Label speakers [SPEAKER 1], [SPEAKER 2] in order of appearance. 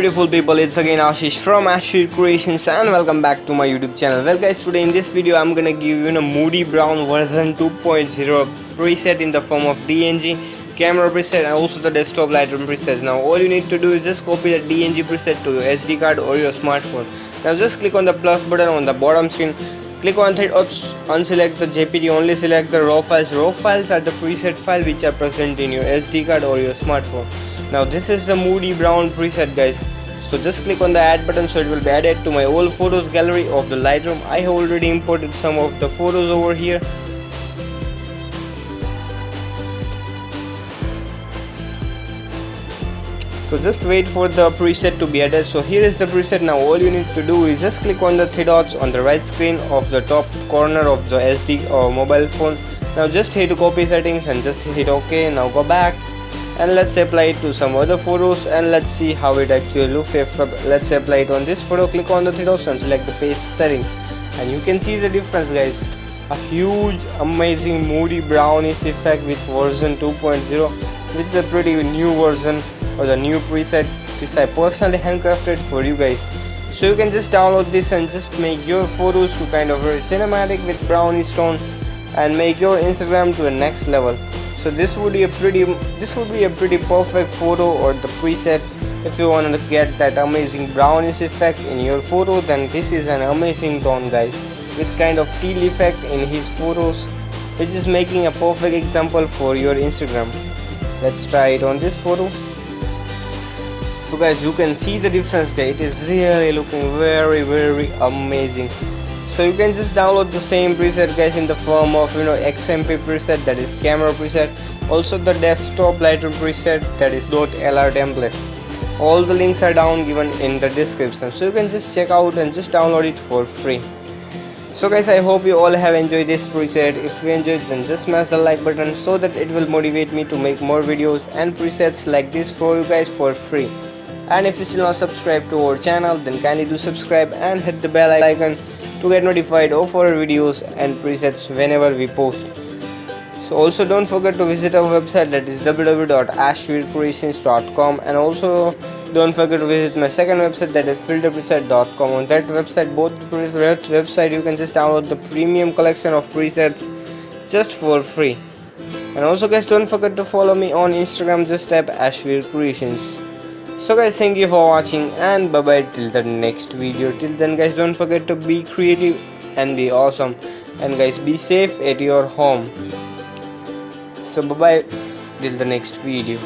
[SPEAKER 1] beautiful people, it's again Ashish from ashvircreations and welcome back to my YouTube channel. Well guys, today in this video I'm gonna give you a Moody Brown version 2.0 preset in the form of DNG camera preset and also the desktop Lightroom presets. Now all you need to do is just copy the DNG preset to your SD card or your smartphone. Now just click on the plus button on the bottom screen, click on it, unselect the JPG, only select the raw files. Raw files are the preset file which are present in your SD card or your smartphone. Now this is the Moody Brown preset guys, so just click on the add button so it will be added to my old photos gallery of the Lightroom. I have already imported some of the photos over here. So just wait for the preset to be added. So here is the preset. Now all you need to do is just click on the three dots on the right screen of the top corner of the SD or mobile phone. Now just hit copy settings and just hit OK. Now go back and let's apply it to some other photos and let's see how it actually looks. Let's apply it on this photo, click on the three dots and select the paste setting, and you can see the difference guys. A huge amazing Moody brownish effect with version 2.0, which is a pretty new version or the new preset. This I personally handcrafted for you guys, so you can just download this and just make your photos to kind of very cinematic with brownish tone and make your Instagram to the next level. So this would be a pretty perfect photo or the preset. If you want to get that amazing brownish effect in your photo, then this is an amazing tone guys, with kind of teal effect in his photos, which is making a perfect example for your Instagram. Let's try it on this photo. So guys, you can see the difference guys. It is really looking very amazing. So you can just download the same preset guys in the form of XMP preset, that is camera preset, also the desktop Lightroom preset, that is .lr template. All the links are down given in the description, so you can just check out and just download it for free. So guys, I hope you all have enjoyed this preset. If you enjoyed, then just smash the like button so that it will motivate me to make more videos and presets like this for you guys for free. And if you still not subscribed to our channel, then kindly do subscribe and hit the bell icon to get notified of our videos and presets whenever we post. So also don't forget to visit our website, that is www.ashvircreations.com, and also don't forget to visit my second website, that is filterpreset.com. On that website, both website you can just download the premium collection of presets just for free. And also guys, don't forget to follow me on Instagram, just type ashvircreations. So guys, thank you for watching and bye bye till the next video. Till then guys, don't forget to be creative and be awesome, and guys, be safe at your home. So bye bye till the next video.